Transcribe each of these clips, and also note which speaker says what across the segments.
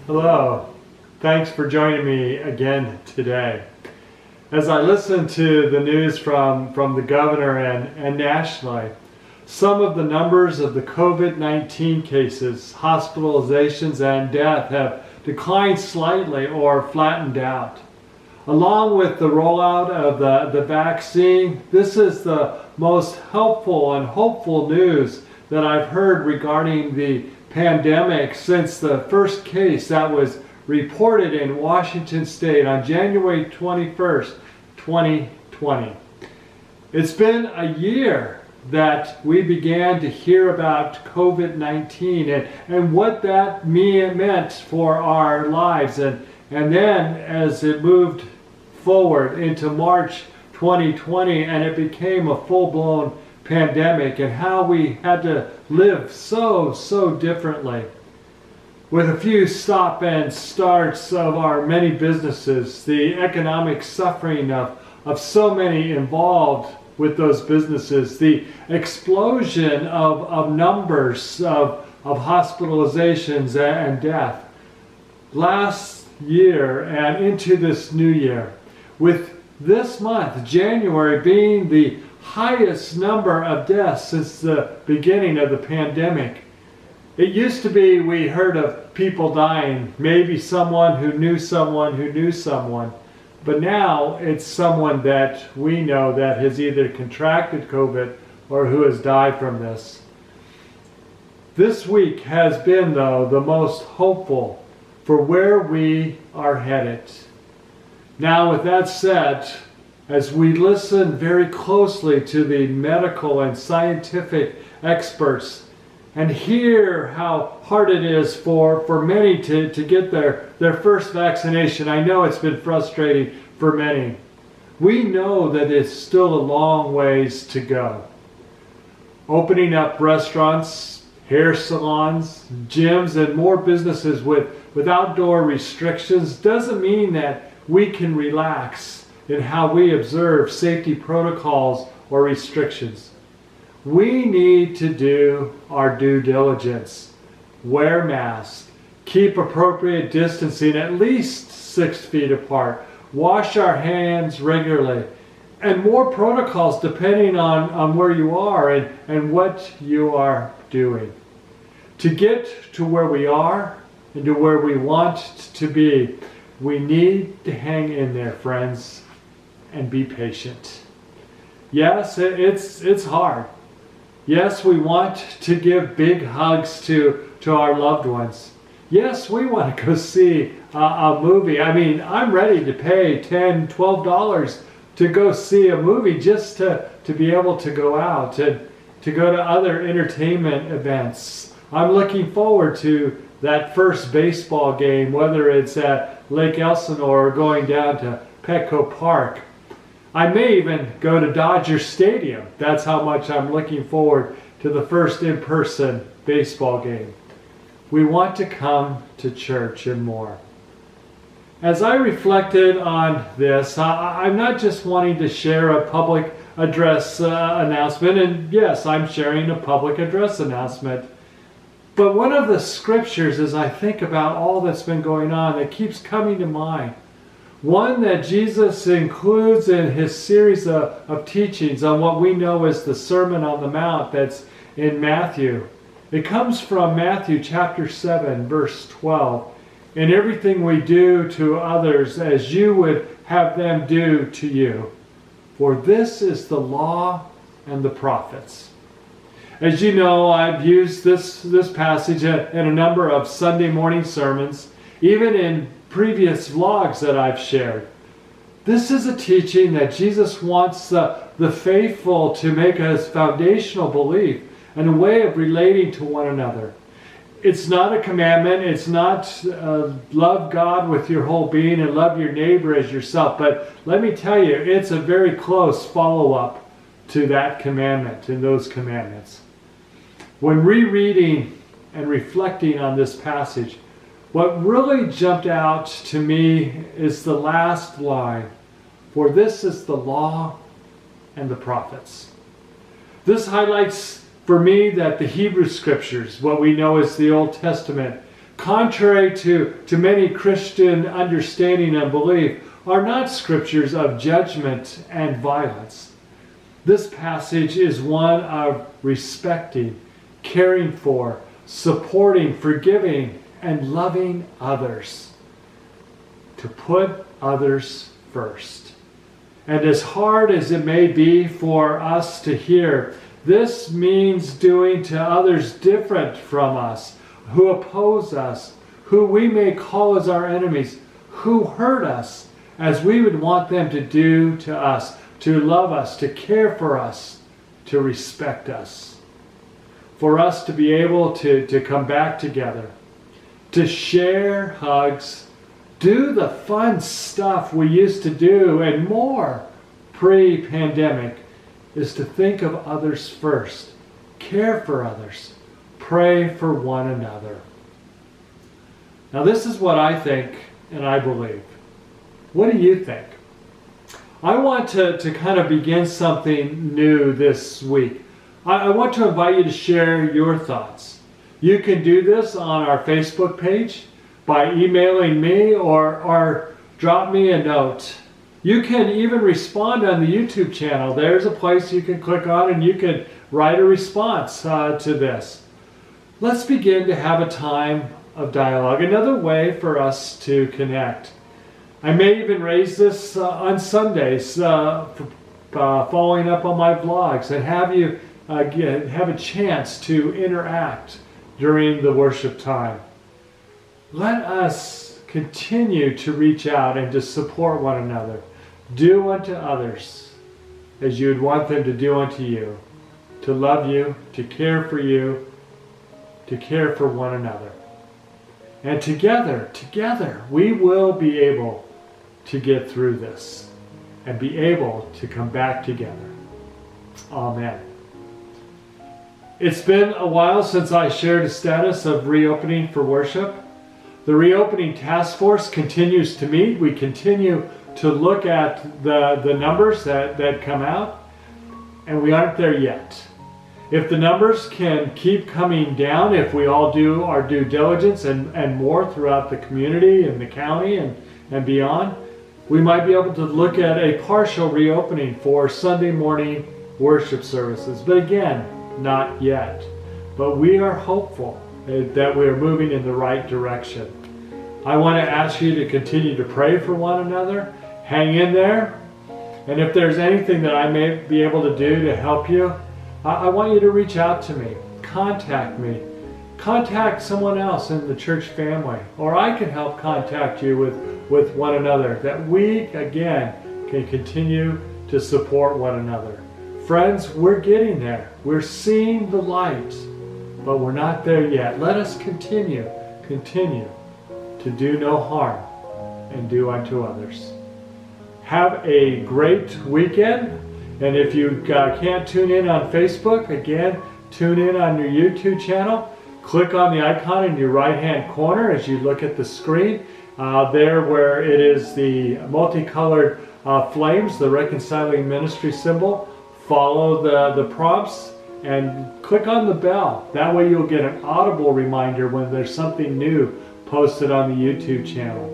Speaker 1: Hello. Thanks for joining me again today. As I listen to the news from the governor and nationally, some of the numbers of the COVID-19 cases, hospitalizations, and death have declined slightly or flattened out. Along with the rollout of the vaccine, this is the most helpful and hopeful news that I've heard regarding the pandemic since the first case that was reported in Washington State on January 21st, 2020. It's been a year that we began to hear about COVID-19 and what that meant for our lives. And then as it moved forward into March 2020 and it became a full-blown pandemic and how we had to live so differently. With a few stop and starts of our many businesses, the economic suffering of so many involved with those businesses, the explosion of numbers of hospitalizations and death. Last year and into this new year, with this month, January, being the highest number of deaths since the beginning of the pandemic. It used to be we heard of people dying, maybe someone who knew someone who knew someone, but now it's someone that we know that has either contracted COVID or who has died from this. This week has been, though, the most hopeful for where we are headed. Now, with that said, as we listen very closely to the medical and scientific experts and hear how hard it is for many to get their first vaccination, I know it's been frustrating for many. We know that it's still a long ways to go. Opening up restaurants, hair salons, gyms, and more businesses with outdoor restrictions doesn't mean that we can relax in how we observe safety protocols or restrictions. We need to do our due diligence. Wear masks, keep appropriate distancing at least 6 feet apart, wash our hands regularly, and more protocols depending on where you are and what you are doing. To get to where we are and to where we want to be, we need to hang in there, friends, and be patient. Yes, it's hard. Yes, we want to give big hugs to our loved ones. Yes, we want to go see a movie. I mean, I'm ready to pay $10, $12 to go see a movie just to be able to go out and to go to other entertainment events. I'm looking forward to that first baseball game, whether it's at Lake Elsinore or going down to Petco Park. I may even go to Dodger Stadium. That's how much I'm looking forward to the first in-person baseball game. We want to come to church and more. As I reflected on this, I'm not just wanting to share a public address announcement, and yes, I'm sharing a public address announcement. But one of the scriptures, as I think about all that's been going on, that keeps coming to mind, one that Jesus includes in his series of teachings on what we know as the Sermon on the Mount that's in Matthew. It comes from Matthew chapter 7, verse 12. In everything we do to others as you would have them do to you. For this is the law and the prophets. As you know, I've used this passage in a number of Sunday morning sermons, even in previous vlogs that I've shared. This is a teaching that Jesus wants the faithful to make as foundational belief and a way of relating to one another. It's not a commandment. It's not love God with your whole being and love your neighbor as yourself. But let me tell you, it's a very close follow-up to that commandment and those commandments. When rereading and reflecting on this passage, what really jumped out to me is the last line, for this is the law and the prophets. This highlights for me that the Hebrew Scriptures, what we know as the Old Testament, contrary to many Christian understanding and belief, are not scriptures of judgment and violence. This passage is one of respecting, caring for, supporting, forgiving, and loving others. To put others first. And as hard as it may be for us to hear, this means doing to others different from us, who oppose us, who we may call as our enemies, who hurt us, as we would want them to do to us, to love us, to care for us, to respect us. For us to be able to come back together, to share hugs, do the fun stuff we used to do and more pre-pandemic, is to think of others first, care for others, pray for one another. Now this is what I think and I believe. What do you think? I want to kind of begin something new this week. I want to invite you to share your thoughts. You can do this on our Facebook page by emailing me or drop me a note. You can even respond on the YouTube channel. There's a place you can click on and you can write a response to this. Let's begin to have a time of dialogue, another way for us to connect. I may even raise this on Sundays, following up on my vlogs, and have you have a chance to interact during the worship time. Let us continue to reach out and to support one another. Do unto others as you would want them to do unto you, to love you, to care for you, to care for one another. And together, we will be able to get through this and be able to come back together. Amen. It's been a while since I shared a status of reopening for worship. The reopening task force continues to meet. We continue to look at the numbers that come out, and we aren't there yet. If the numbers can keep coming down, if we all do our due diligence and more throughout the community and the county and beyond, we might be able to look at a partial reopening for Sunday morning worship services. But again, not yet. But we are hopeful that we are moving in the right direction. I want to ask you to continue to pray for one another. Hang in there. And if there's anything that I may be able to do to help you, I want you to reach out to me. Contact me. Contact someone else in the church family. Or I can help contact you with one another, that we, again, can continue to support one another. Friends, we're getting there. We're seeing the light, but we're not there yet. Let us continue to do no harm and do unto others. Have a great weekend. And if you can't tune in on Facebook, again, tune in on your YouTube channel. Click on the icon in your right-hand corner as you look at the screen. There where it is the multicolored flames, the reconciling ministry symbol. Follow the prompts and click on the bell. That way you'll get an audible reminder when there's something new posted on the YouTube channel.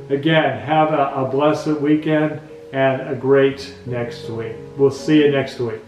Speaker 1: Again, have a blessed weekend and a great next week. We'll see you next week.